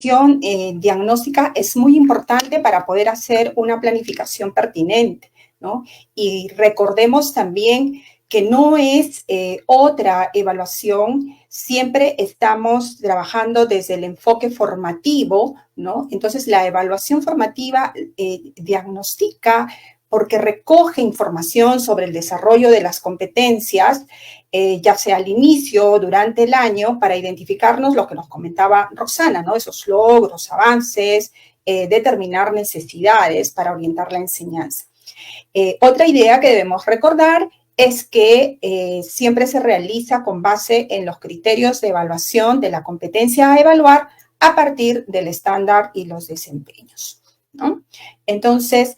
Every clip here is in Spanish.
diagnóstica es muy importante para poder hacer una planificación pertinente, ¿no? Y recordemos también que no es otra evaluación, siempre estamos trabajando desde el enfoque formativo, ¿no? Entonces, la evaluación formativa diagnostica porque recoge información sobre el desarrollo de las competencias, ya sea al inicio, durante el año, para identificarnos lo que nos comentaba Roxana, ¿no? Esos logros, avances, determinar necesidades para orientar la enseñanza. Otra idea que debemos recordar es que siempre se realiza con base en los criterios de evaluación de la competencia a evaluar a partir del estándar y los desempeños, ¿no? Entonces,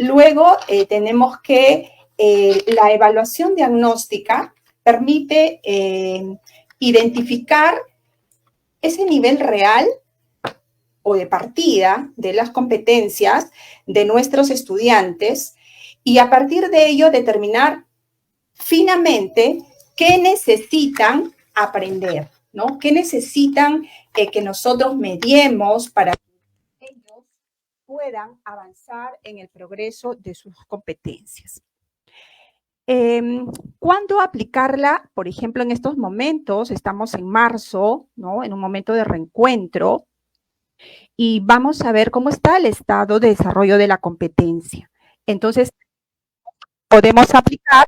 luego tenemos que la evaluación diagnóstica permite identificar ese nivel real o de partida de las competencias de nuestros estudiantes y a partir de ello determinar finamente qué necesitan aprender, ¿no? ¿Qué necesitan que nosotros mediemos para que ellos puedan avanzar en el progreso de sus competencias? ¿Cuándo aplicarla? Por ejemplo, en estos momentos, estamos en marzo, ¿no? En un momento de reencuentro, y vamos a ver cómo está el estado de desarrollo de la competencia. Entonces, podemos aplicar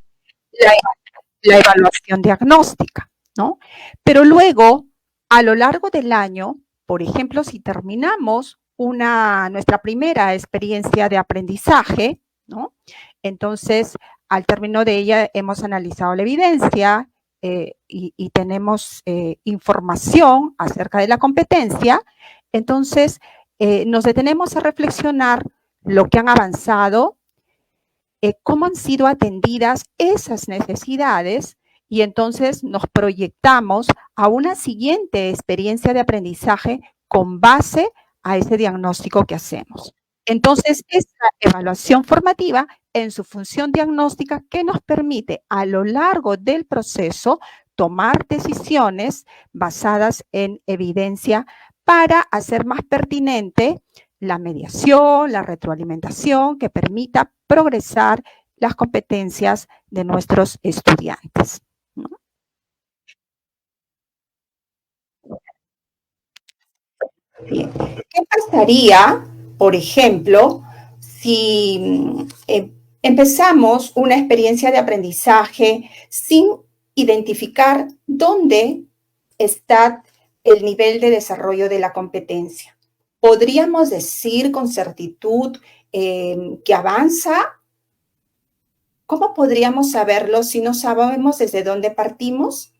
la evaluación diagnóstica, ¿no? Pero luego, a lo largo del año, por ejemplo, si terminamos nuestra primera experiencia de aprendizaje, ¿no? Entonces, al término de ella, hemos analizado la evidencia y tenemos información acerca de la competencia. Entonces, nos detenemos a reflexionar lo que han avanzado, cómo han sido atendidas esas necesidades y entonces nos proyectamos a una siguiente experiencia de aprendizaje con base a ese diagnóstico que hacemos. Entonces, esta evaluación formativa en su función diagnóstica que nos permite a lo largo del proceso tomar decisiones basadas en evidencia para hacer más pertinente la mediación, la retroalimentación que permita progresar las competencias de nuestros estudiantes, ¿no? Bien. ¿Qué pasaría, por ejemplo, si empezamos una experiencia de aprendizaje sin identificar dónde está el nivel de desarrollo de la competencia? ¿Podríamos decir con certitud que avanza? ¿Cómo podríamos saberlo si no sabemos desde dónde partimos?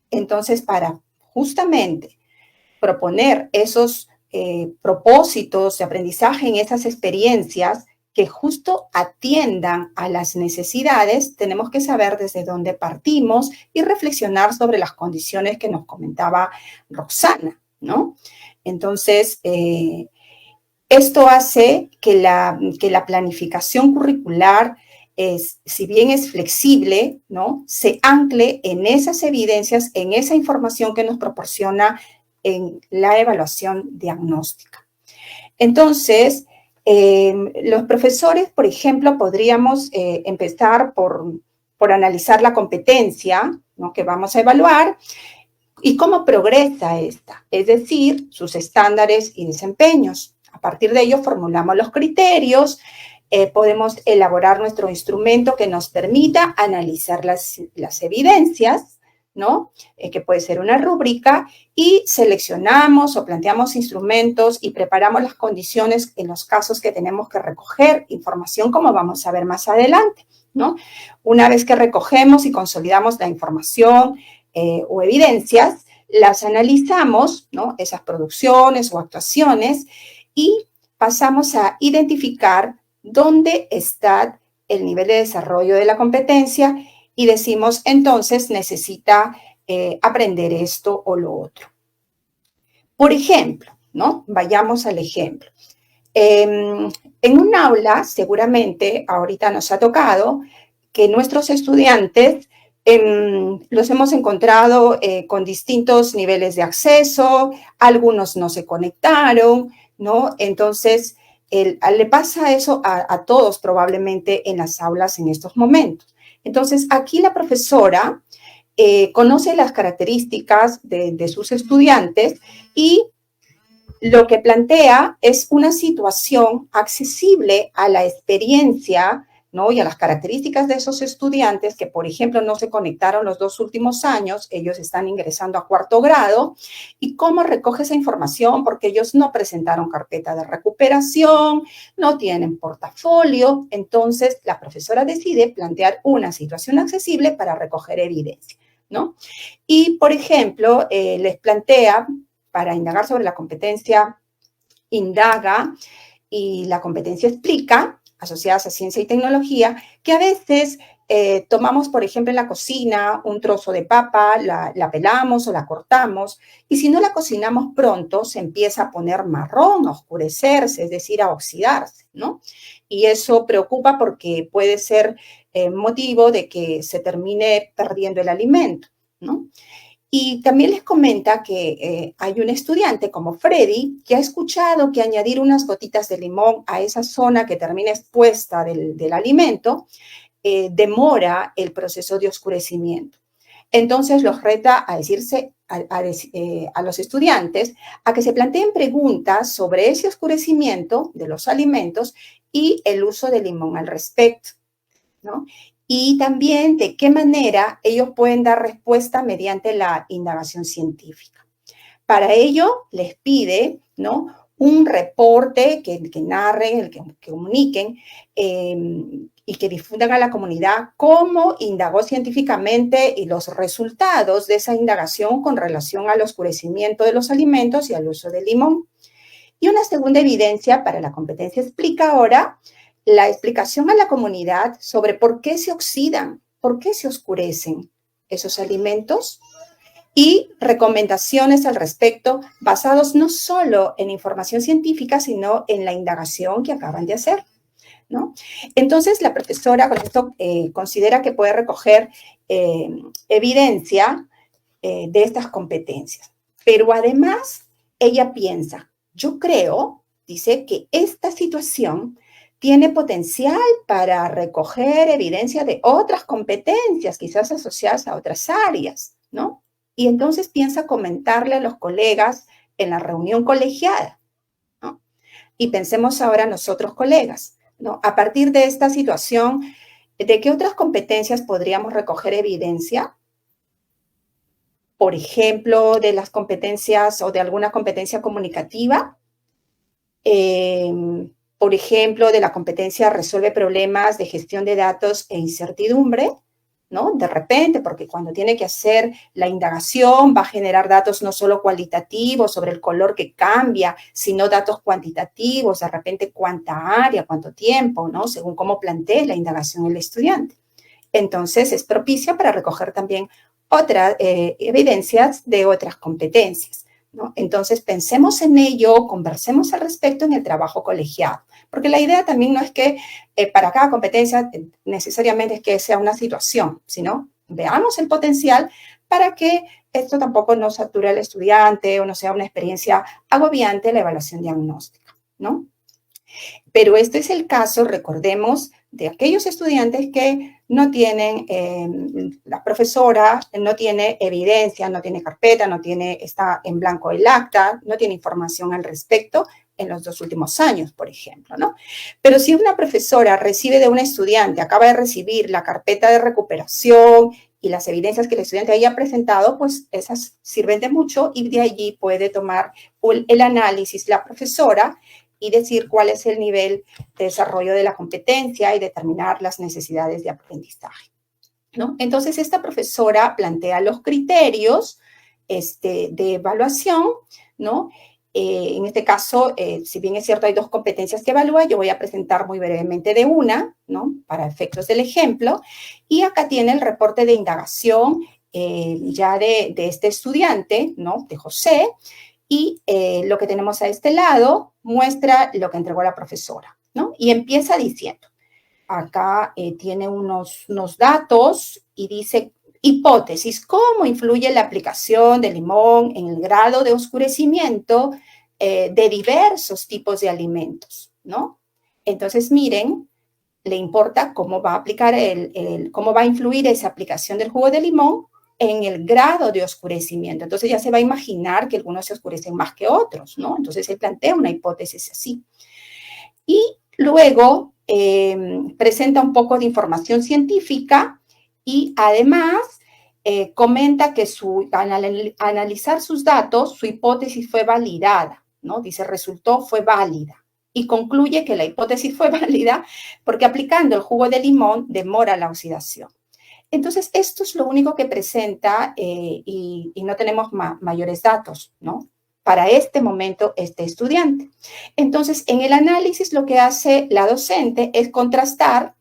Entonces, para justamente proponer esos propósitos de aprendizaje en esas experiencias que justo atiendan a las necesidades, tenemos que saber desde dónde partimos y reflexionar sobre las condiciones que nos comentaba Roxana, ¿no? Entonces, esto hace que la planificación curricular, si bien es flexible, ¿no?, se ancle en esas evidencias, en esa información que nos proporciona en la evaluación diagnóstica. Entonces, los profesores, por ejemplo, podríamos empezar por analizar la competencia, ¿no?, que vamos a evaluar y cómo progresa esta, es decir, sus estándares y desempeños. A partir de ello formulamos los criterios, podemos elaborar nuestro instrumento que nos permita analizar las evidencias, ¿no? Que puede ser una rúbrica, y seleccionamos o planteamos instrumentos y preparamos las condiciones en los casos que tenemos que recoger información, como vamos a ver más adelante, ¿no? Una vez que recogemos y consolidamos la información o evidencias, las analizamos, ¿no?, esas producciones o actuaciones, y pasamos a identificar dónde está el nivel de desarrollo de la competencia y decimos, entonces, necesita aprender esto o lo otro. Por ejemplo, ¿no? Vayamos al ejemplo. En un aula, seguramente, ahorita nos ha tocado que nuestros estudiantes Los hemos encontrado con distintos niveles de acceso, algunos no se conectaron, ¿no? Entonces, le pasa eso a todos probablemente en las aulas en estos momentos. Entonces, aquí la profesora conoce las características de sus estudiantes y lo que plantea es una situación accesible a la experiencia, ¿no? Y a las características de esos estudiantes que, por ejemplo, no se conectaron los 2 últimos años, ellos están ingresando a 4º grado, y cómo recoge esa información, porque ellos no presentaron carpeta de recuperación, no tienen portafolio, entonces la profesora decide plantear una situación accesible para recoger evidencia, ¿no? Y, por ejemplo, les plantea, para indagar sobre la competencia indaga y la competencia explica, asociadas a ciencia y tecnología, que a veces tomamos, por ejemplo, en la cocina un trozo de papa, la pelamos o la cortamos, y si no la cocinamos pronto, se empieza a poner marrón, a oscurecerse, es decir, a oxidarse, ¿no? Y eso preocupa porque puede ser motivo de que se termine perdiendo el alimento, ¿no? Y también les comenta que hay un estudiante como Freddy que ha escuchado que añadir unas gotitas de limón a esa zona que termina expuesta del alimento demora el proceso de oscurecimiento. Entonces los reta a decirse a los estudiantes a que se planteen preguntas sobre ese oscurecimiento de los alimentos y el uso del limón al respecto, ¿no? Y también de qué manera ellos pueden dar respuesta mediante la indagación científica. Para ello, les pide, ¿no?, un reporte que narren, que comuniquen y que difundan a la comunidad cómo indagó científicamente y los resultados de esa indagación con relación al oscurecimiento de los alimentos y al uso del limón. Y una segunda evidencia para la competencia explica ahora la explicación a la comunidad sobre por qué se oxidan, por qué se oscurecen esos alimentos y recomendaciones al respecto basados no solo en información científica, sino en la indagación que acaban de hacer, ¿no? Entonces, la profesora con esto considera que puede recoger evidencia de estas competencias. Pero además, ella piensa, yo creo, dice, que esta situación tiene potencial para recoger evidencia de otras competencias, quizás asociadas a otras áreas, ¿no? Y entonces piensa comentarle a los colegas en la reunión colegiada, ¿no? Y pensemos ahora nosotros, colegas, ¿no? A partir de esta situación, ¿de qué otras competencias podríamos recoger evidencia? Por ejemplo, de las competencias o de alguna competencia comunicativa, por ejemplo, de la competencia resuelve problemas de gestión de datos e incertidumbre, ¿no? De repente, porque cuando tiene que hacer la indagación va a generar datos no solo cualitativos sobre el color que cambia, sino datos cuantitativos, de repente cuánta área, cuánto tiempo, ¿no? Según cómo plantee la indagación el estudiante. Entonces, es propicia para recoger también otras evidencias de otras competencias, ¿no? Entonces, pensemos en ello, conversemos al respecto en el trabajo colegiado, porque la idea también no es que para cada competencia necesariamente es que sea una situación, sino veamos el potencial para que esto tampoco no sature al estudiante o no sea una experiencia agobiante la evaluación diagnóstica, ¿no? Pero este es el caso, recordemos, de aquellos estudiantes que no tienen, la profesora no tiene evidencia, no tiene carpeta, está en blanco el acta, no tiene información al respecto en los 2 últimos años, por ejemplo, ¿no? Pero si una profesora recibe de un estudiante, acaba de recibir la carpeta de recuperación y las evidencias que el estudiante haya presentado, pues esas sirven de mucho y de allí puede tomar el análisis la profesora y decir cuál es el nivel de desarrollo de la competencia y determinar las necesidades de aprendizaje, ¿no? Entonces, esta profesora plantea los criterios de evaluación, ¿no? En este caso, si bien es cierto, hay 2 competencias que evalúa, yo voy a presentar muy brevemente de una, ¿no? Para efectos del ejemplo. Y acá tiene el reporte de indagación ya de este estudiante, ¿no? De José. Y lo que tenemos a este lado muestra lo que entregó la profesora, ¿no? Y empieza diciendo, acá tiene unos datos y dice Hipótesis, ¿cómo influye la aplicación de limón en el grado de oscurecimiento de diversos tipos de alimentos, ¿no? Entonces, miren, le importa cómo va a aplicar cómo va a influir esa aplicación del jugo de limón en el grado de oscurecimiento. Entonces ya se va a imaginar que algunos se oscurecen más que otros, ¿no? Entonces él plantea una hipótesis así. Y luego presenta un poco de información científica y además comenta que al analizar sus datos, su hipótesis fue validada, ¿no? Dice, fue válida. Y concluye que la hipótesis fue válida porque aplicando el jugo de limón demora la oxidación. Entonces, esto es lo único que presenta y no tenemos mayores datos, ¿no? Para este momento, este estudiante. Entonces, en el análisis lo que hace la docente es contrastar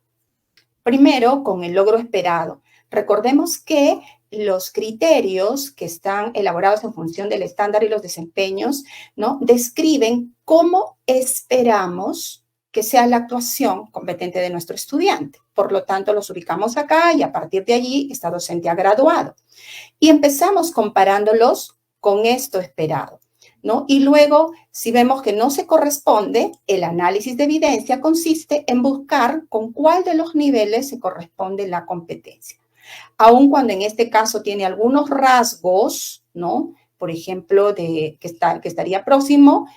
primero con el logro esperado. Recordemos que los criterios que están elaborados en función del estándar y los desempeños, ¿no? Describen cómo esperamos que sea la actuación competente de nuestro estudiante. Por lo tanto, los ubicamos acá y a partir de allí esta docente ha graduado. Y empezamos comparándolos con esto esperado, ¿no? Y luego, si vemos que no se corresponde, el análisis de evidencia consiste en buscar con cuál de los niveles se corresponde la competencia. Aun cuando en este caso tiene algunos rasgos, ¿no? Por ejemplo, que estaría próximo,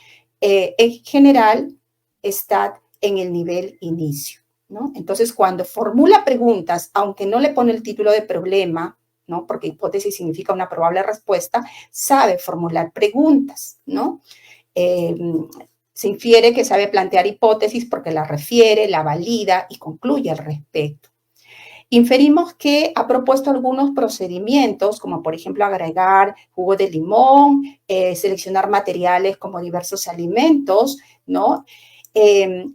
en general está en el nivel inicio, ¿no? Entonces, cuando formula preguntas, aunque no le pone el título de problema, ¿no? Porque hipótesis significa una probable respuesta, sabe formular preguntas, ¿no? Se infiere que sabe plantear hipótesis porque la refiere, la valida y concluye al respecto. Inferimos que ha propuesto algunos procedimientos, como por ejemplo agregar jugo de limón, seleccionar materiales como diversos alimentos, ¿no?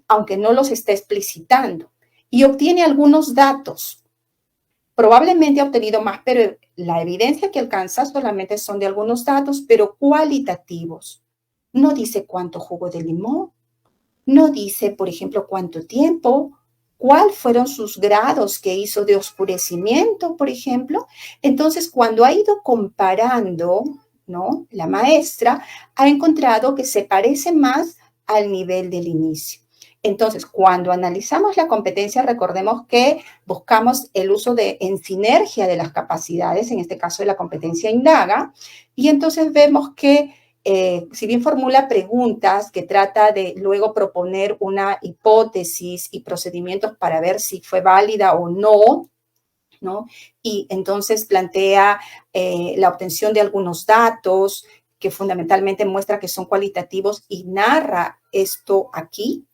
Aunque no los esté explicitando. Y obtiene algunos datos. Probablemente ha obtenido más, pero la evidencia que alcanza solamente son de algunos datos, pero cualitativos. No dice cuánto jugo de limón, no dice, por ejemplo, cuánto tiempo, cuáles fueron sus grados que hizo de oscurecimiento, por ejemplo. Entonces, cuando ha ido comparando, ¿no? La maestra ha encontrado que se parece más al nivel del inicio. Entonces, cuando analizamos la competencia, recordemos que buscamos el uso en sinergia de las capacidades, en este caso de la competencia indaga, y entonces vemos que si bien formula preguntas que trata de luego proponer una hipótesis y procedimientos para ver si fue válida o no, ¿no? Y entonces plantea la obtención de algunos datos que fundamentalmente muestra que son cualitativos y narra esto aquí.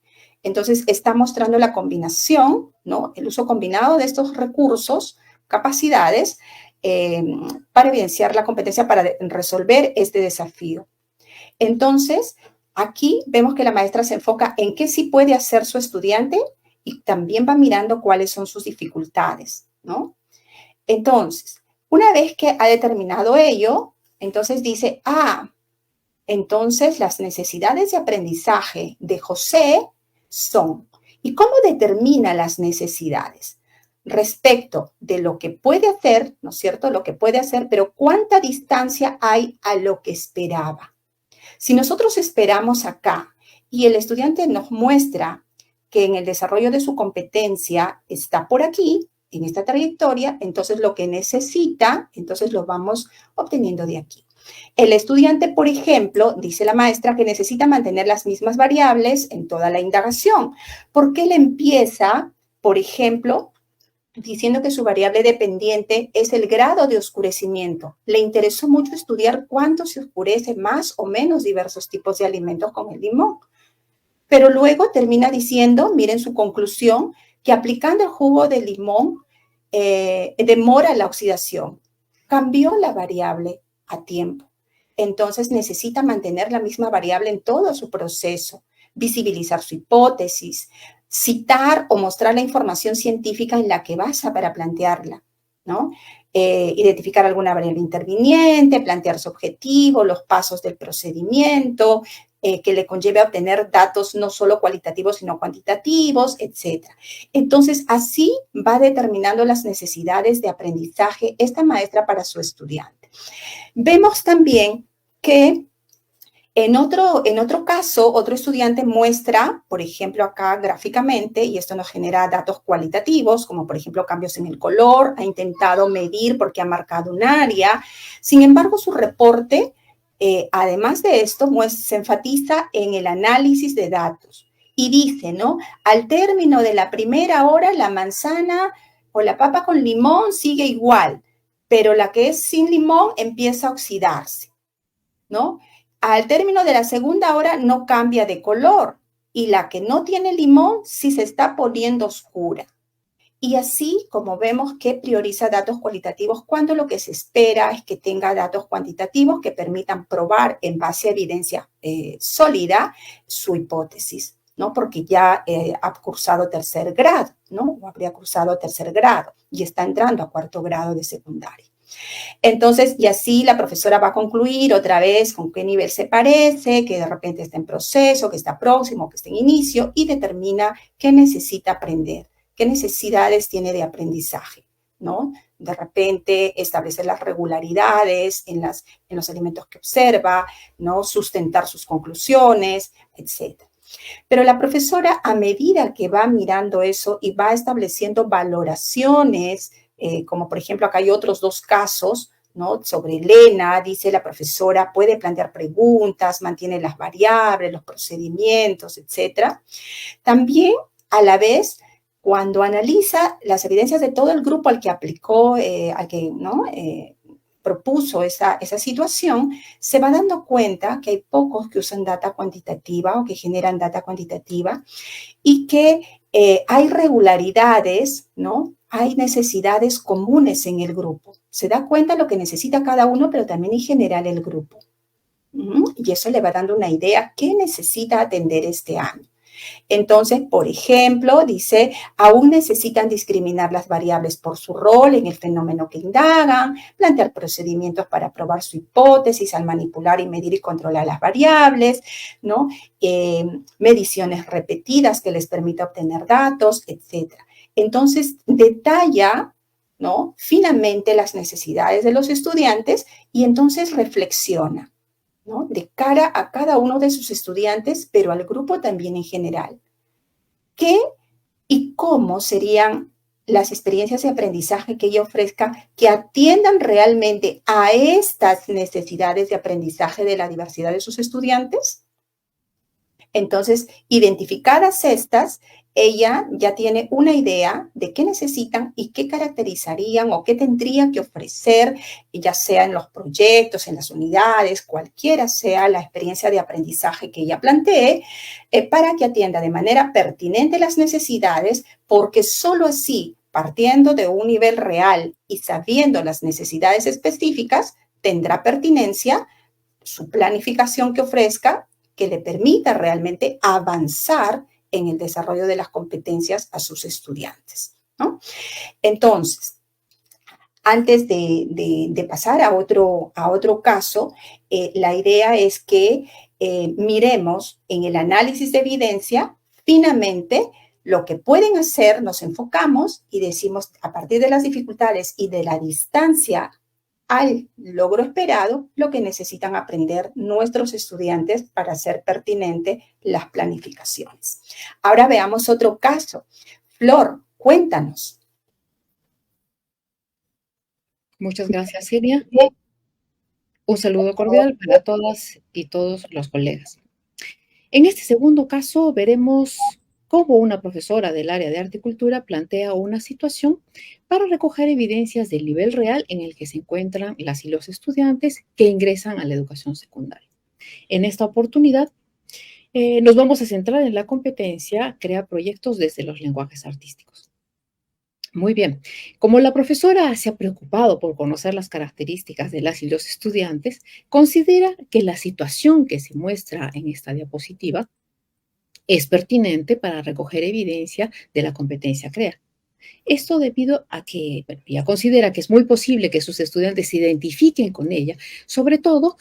Entonces está mostrando la combinación, ¿no? El uso combinado de estos recursos, capacidades, para evidenciar la competencia para resolver este desafío. Entonces, aquí vemos que la maestra se enfoca en qué sí puede hacer su estudiante y también va mirando cuáles son sus dificultades, ¿no? Entonces, una vez que ha determinado ello, entonces dice, entonces las necesidades de aprendizaje de José son, ¿y cómo determina las necesidades? Respecto de lo que puede hacer, ¿no es cierto? Lo que puede hacer, pero ¿cuánta distancia hay a lo que esperaba? Si nosotros esperamos acá y el estudiante nos muestra que en el desarrollo de su competencia está por aquí, en esta trayectoria, entonces lo que necesita, entonces lo vamos obteniendo de aquí. El estudiante, por ejemplo, dice la maestra que necesita mantener las mismas variables en toda la indagación, porque él empieza, por ejemplo, diciendo que su variable dependiente es el grado de oscurecimiento. Le interesó mucho estudiar cuánto se oscurece más o menos diversos tipos de alimentos con el limón. Pero luego termina diciendo, miren su conclusión, que aplicando el jugo de limón demora la oxidación. Cambió la variable a tiempo. Entonces necesita mantener la misma variable en todo su proceso, visibilizar su hipótesis, citar o mostrar la información científica en la que basa para plantearla, ¿no? Identificar alguna variable interviniente, plantear su objetivo, los pasos del procedimiento, que le conlleve a obtener datos no solo cualitativos, sino cuantitativos, etc. Entonces, así va determinando las necesidades de aprendizaje esta maestra para su estudiante. Vemos también que en otro caso, otro estudiante muestra, por ejemplo, acá gráficamente, y esto nos genera datos cualitativos, como por ejemplo cambios en el color, ha intentado medir porque ha marcado un área. Sin embargo, su reporte, además de esto, se enfatiza en el análisis de datos y dice, ¿no? Al término de la primera hora, la manzana o la papa con limón sigue igual, pero la que es sin limón empieza a oxidarse, ¿no? Al término de la segunda hora no cambia de color y la que no tiene limón sí se está poniendo oscura. Y así como vemos que prioriza datos cualitativos cuando lo que se espera es que tenga datos cuantitativos que permitan probar en base a evidencia sólida su hipótesis, ¿no? Porque ya ha cursado tercer grado, ¿no? O habría cursado tercer grado y está entrando a cuarto grado de secundaria. Entonces, y así la profesora va a concluir otra vez con qué nivel se parece, que de repente está en proceso, que está próximo, que está en inicio, y determina qué necesita aprender, qué necesidades tiene de aprendizaje, ¿no? De repente establecer las regularidades en los elementos que observa, ¿no? Sustentar sus conclusiones, etc. Pero la profesora, a medida que va mirando eso y va estableciendo valoraciones, como por ejemplo acá hay otros dos casos, ¿no? Sobre Elena, dice la profesora, puede plantear preguntas, mantiene las variables, los procedimientos, etc. También, a la vez, cuando analiza las evidencias de todo el grupo al que aplicó, al que, ¿no? Propuso esa situación, se va dando cuenta que hay pocos que usan data cuantitativa o que generan data cuantitativa y que hay regularidades, ¿no? Hay necesidades comunes en el grupo. Se da cuenta lo que necesita cada uno, pero también en general el grupo. Y eso le va dando una idea qué necesita atender este año. Entonces, por ejemplo, dice, aún necesitan discriminar las variables por su rol en el fenómeno que indagan, plantear procedimientos para probar su hipótesis al manipular y medir y controlar las variables, ¿no? Mediciones repetidas que les permita obtener datos, etc. Entonces, detalla, ¿no? Finamente las necesidades de los estudiantes y entonces reflexiona, ¿no? De cara a cada uno de sus estudiantes, pero al grupo también en general. ¿Qué y cómo serían las experiencias de aprendizaje que ella ofrezca que atiendan realmente a estas necesidades de aprendizaje de la diversidad de sus estudiantes? Entonces, identificadas estas, ella ya tiene una idea de qué necesitan y qué caracterizarían o qué tendría que ofrecer, ya sea en los proyectos, en las unidades, cualquiera sea la experiencia de aprendizaje que ella plantee, para que atienda de manera pertinente las necesidades, porque solo así, partiendo de un nivel real y sabiendo las necesidades específicas, tendrá pertinencia su planificación que ofrezca que le permita realmente avanzar en el desarrollo de las competencias a sus estudiantes, ¿no? Entonces, antes de pasar a otro caso, la idea es que miremos en el análisis de evidencia finamente lo que pueden hacer, nos enfocamos y decimos a partir de las dificultades y de la distancia al logro esperado, lo que necesitan aprender nuestros estudiantes para hacer pertinente las planificaciones. Ahora veamos otro caso. Flor, cuéntanos. Muchas gracias, Silvia. Un saludo cordial para todas y todos los colegas. En este segundo caso veremos cómo una profesora del área de arte y cultura plantea una situación para recoger evidencias del nivel real en el que se encuentran las y los estudiantes que ingresan a la educación secundaria. En esta oportunidad, nos vamos a centrar en la competencia crear proyectos desde los lenguajes artísticos. Muy bien. Como la profesora se ha preocupado por conocer las características de las y los estudiantes, considera que la situación que se muestra en esta diapositiva es pertinente para recoger evidencia de la competencia CREA. Esto debido a que ella considera que es muy posible que sus estudiantes se identifiquen con ella, sobre todo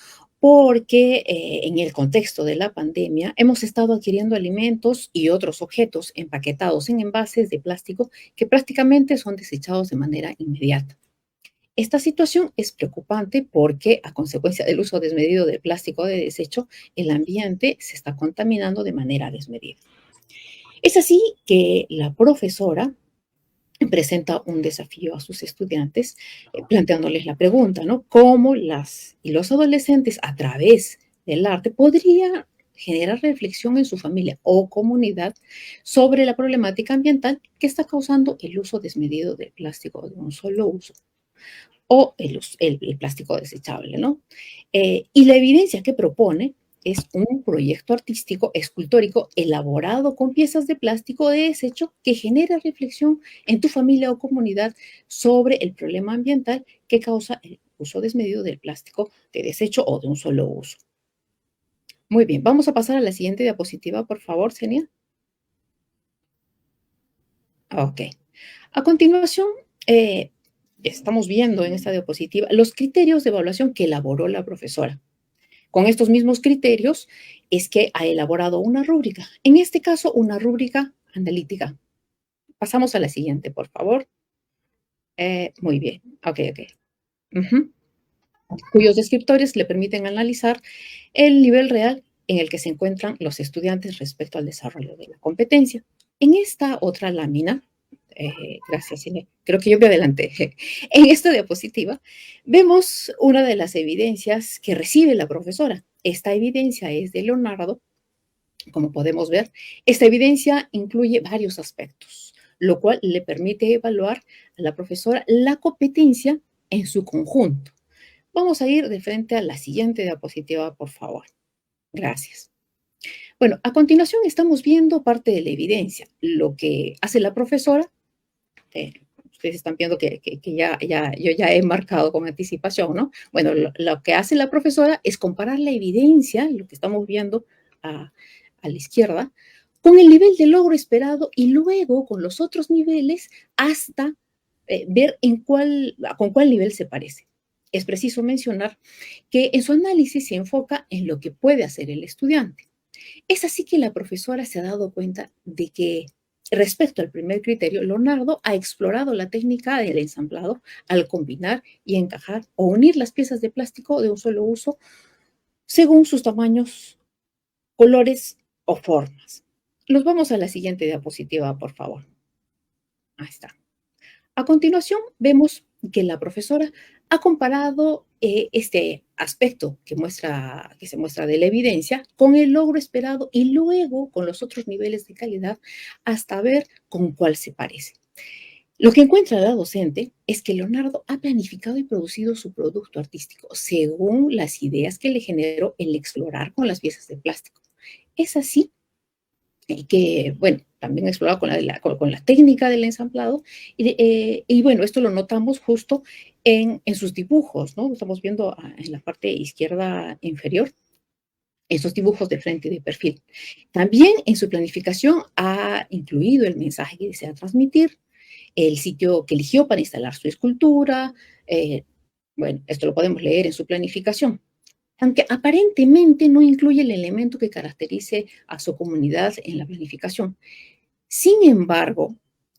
porque en el contexto de la pandemia hemos estado adquiriendo alimentos y otros objetos empaquetados en envases de plástico que prácticamente son desechados de manera inmediata. Esta situación es preocupante porque a consecuencia del uso desmedido del plástico de desecho, el ambiente se está contaminando de manera desmedida. Es así que la profesora presenta un desafío a sus estudiantes, planteándoles la pregunta, ¿no? ¿Cómo las y los adolescentes a través del arte podrían generar reflexión en su familia o comunidad sobre la problemática ambiental que está causando el uso desmedido del plástico de un solo uso o el plástico desechable, ¿no? Y la evidencia que propone es un proyecto artístico escultórico elaborado con piezas de plástico de desecho que genera reflexión en tu familia o comunidad sobre el problema ambiental que causa el uso desmedido del plástico de desecho o de un solo uso. Muy bien, vamos a pasar a la siguiente diapositiva, por favor, Senia. Ok. A continuación, estamos viendo en esta diapositiva los criterios de evaluación que elaboró la profesora. Con estos mismos criterios es que ha elaborado una rúbrica, en este caso una rúbrica analítica. Pasamos a la siguiente, por favor. Muy bien, ok. Ujú. Cuyos descriptores le permiten analizar el nivel real en el que se encuentran los estudiantes respecto al desarrollo de la competencia. En esta otra lámina, gracias, Ine, creo que yo me adelanté. En esta diapositiva vemos una de las evidencias que recibe la profesora. Esta evidencia es de Leonardo, como podemos ver. Esta evidencia incluye varios aspectos, lo cual le permite evaluar a la profesora la competencia en su conjunto. Vamos a ir de frente a la siguiente diapositiva, por favor. Gracias. Bueno, a continuación estamos viendo parte de la evidencia. Lo que hace la profesora, ustedes están viendo que yo ya he marcado con anticipación, ¿no? Bueno, lo que hace la profesora es comparar la evidencia, lo que estamos viendo a la izquierda, con el nivel de logro esperado y luego con los otros niveles hasta ver con cuál nivel se parece. Es preciso mencionar que en su análisis se enfoca en lo que puede hacer el estudiante. Es así que la profesora se ha dado cuenta de que respecto al primer criterio, Leonardo ha explorado la técnica del ensamblado al combinar y encajar o unir las piezas de plástico de un solo uso según sus tamaños, colores o formas. Nos vamos a la siguiente diapositiva, por favor. Ahí está. A continuación, vemos que la profesora ha comparado este aspecto que se muestra de la evidencia con el logro esperado y luego con los otros niveles de calidad hasta ver con cuál se parece. Lo que encuentra la docente es que Leonardo ha planificado y producido su producto artístico según las ideas que le generó el explorar con las piezas de plástico. Es así que, bueno, también explorado con la técnica del ensamblado. Y bueno, esto lo notamos justo en sus dibujos, ¿no? Estamos viendo en la parte izquierda inferior esos dibujos de frente y de perfil. También en su planificación ha incluido el mensaje que desea transmitir, el sitio que eligió para instalar su escultura. Bueno, esto lo podemos leer en su planificación, aunque aparentemente no incluye el elemento que caracterice a su comunidad en la planificación. Sin embargo,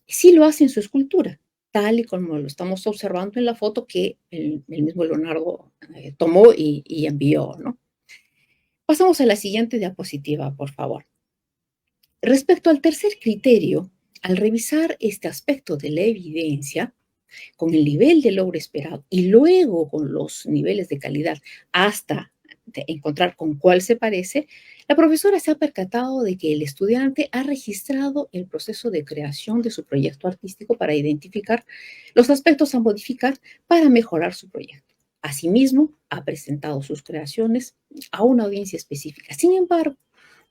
sí lo hace en su escultura, tal y como lo estamos observando en la foto que el mismo Leonardo tomó y envió, ¿no? Pasamos a la siguiente diapositiva, por favor. Respecto al tercer criterio, al revisar este aspecto de la evidencia, con el nivel de logro esperado y luego con los niveles de calidad hasta encontrar con cuál se parece, la profesora se ha percatado de que el estudiante ha registrado el proceso de creación de su proyecto artístico para identificar los aspectos a modificar para mejorar su proyecto. Asimismo, ha presentado sus creaciones a una audiencia específica. Sin embargo,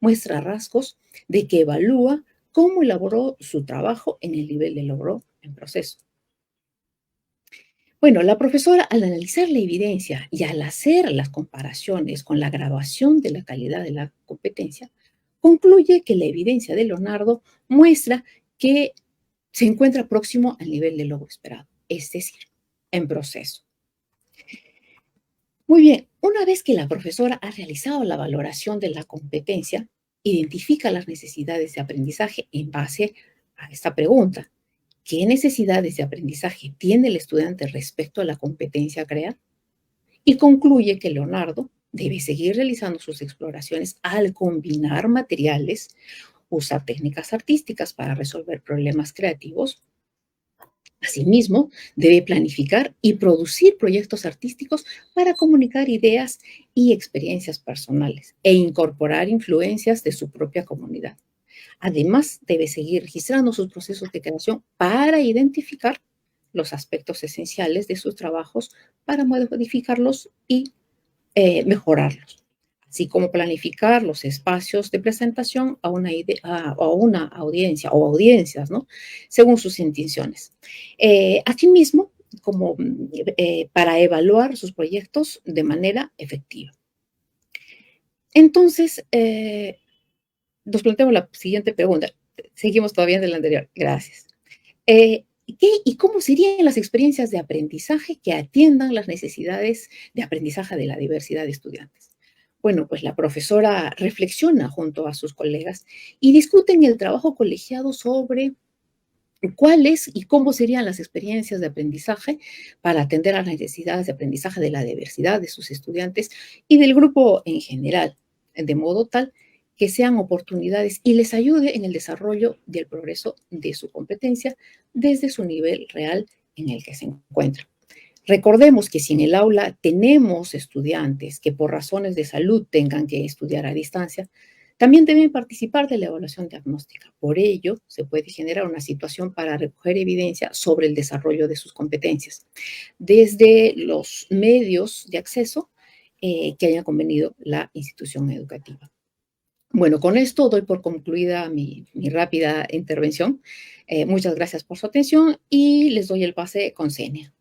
muestra rasgos de que evalúa cómo elaboró su trabajo en el nivel de logro en proceso. Bueno, la profesora, al analizar la evidencia y al hacer las comparaciones con la graduación de la calidad de la competencia, concluye que la evidencia de Leonardo muestra que se encuentra próximo al nivel de logro esperado, es decir, en proceso. Muy bien, una vez que la profesora ha realizado la valoración de la competencia, identifica las necesidades de aprendizaje en base a esta pregunta. ¿Qué necesidades de aprendizaje tiene el estudiante respecto a la competencia a crear? Y concluye que Leonardo debe seguir realizando sus exploraciones al combinar materiales, usar técnicas artísticas para resolver problemas creativos. Asimismo, debe planificar y producir proyectos artísticos para comunicar ideas y experiencias personales e incorporar influencias de su propia comunidad. Además, debe seguir registrando sus procesos de creación para identificar los aspectos esenciales de sus trabajos para modificarlos y mejorarlos, así como planificar los espacios de presentación a una audiencia o audiencias, ¿no? Según sus intenciones. Asimismo, como para evaluar sus proyectos de manera efectiva. Entonces, nos planteamos la siguiente pregunta. Seguimos todavía en la anterior. Gracias. ¿Qué y cómo serían las experiencias de aprendizaje que atiendan las necesidades de aprendizaje de la diversidad de estudiantes? Bueno, pues la profesora reflexiona junto a sus colegas y discuten el trabajo colegiado sobre cuáles y cómo serían las experiencias de aprendizaje para atender a las necesidades de aprendizaje de la diversidad de sus estudiantes y del grupo en general, de modo tal que sean oportunidades y les ayude en el desarrollo del progreso de su competencia desde su nivel real en el que se encuentra. Recordemos que si en el aula tenemos estudiantes que por razones de salud tengan que estudiar a distancia, también deben participar de la evaluación diagnóstica. Por ello, se puede generar una situación para recoger evidencia sobre el desarrollo de sus competencias, desde los medios de acceso que haya convenido la institución educativa. Bueno, con esto doy por concluida mi rápida intervención. Muchas gracias por su atención y les doy el pase con Senia.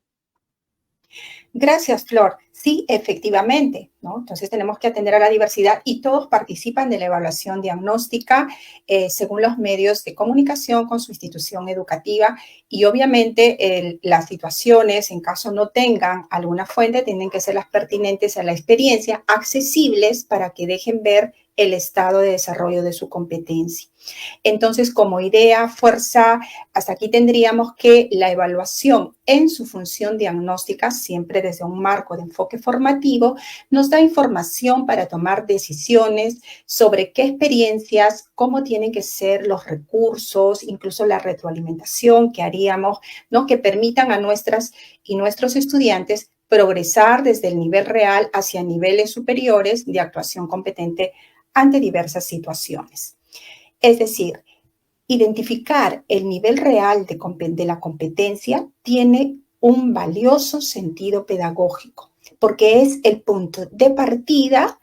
Gracias, Flor. Sí, efectivamente, ¿no? Entonces tenemos que atender a la diversidad y todos participan de la evaluación diagnóstica según los medios de comunicación con su institución educativa y obviamente las situaciones, en caso no tengan alguna fuente, tienen que ser las pertinentes a la experiencia, accesibles para que dejen ver el estado de desarrollo de su competencia. Entonces, como idea, fuerza, hasta aquí tendríamos que la evaluación en su función diagnóstica, siempre desde un marco de enfoque formativo, nos da información para tomar decisiones sobre qué experiencias, cómo tienen que ser los recursos, incluso la retroalimentación que haríamos, ¿no? Que permitan a nuestras y nuestros estudiantes progresar desde el nivel real hacia niveles superiores de actuación competente ante diversas situaciones. Es decir, identificar el nivel real de la competencia tiene un valioso sentido pedagógico, porque es el punto de partida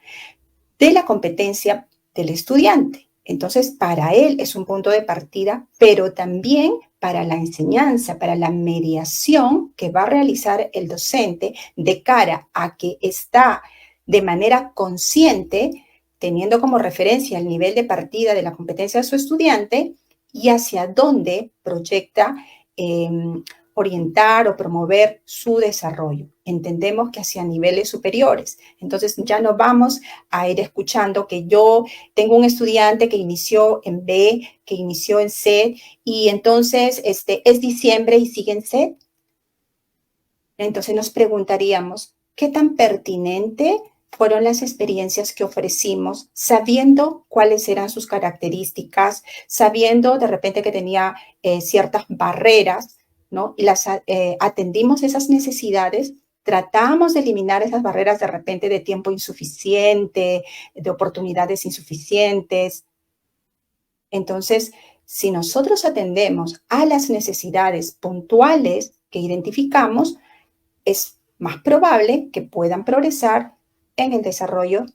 de la competencia del estudiante. Entonces, para él es un punto de partida, pero también para la enseñanza, para la mediación que va a realizar el docente de cara a que está de manera consciente teniendo como referencia el nivel de partida de la competencia de su estudiante y hacia dónde proyecta orientar o promover su desarrollo. Entendemos que hacia niveles superiores. Entonces ya no vamos a ir escuchando que yo tengo un estudiante que inició en B, que inició en C y entonces es diciembre y sigue en C. Entonces nos preguntaríamos, ¿qué tan pertinente fueron las experiencias que ofrecimos, sabiendo cuáles eran sus características, sabiendo de repente que tenía ciertas barreras, ¿no? Y las atendimos esas necesidades, tratamos de eliminar esas barreras de repente de tiempo insuficiente, de oportunidades insuficientes. Entonces, si nosotros atendemos a las necesidades puntuales que identificamos, es más probable que puedan progresar en el desarrollo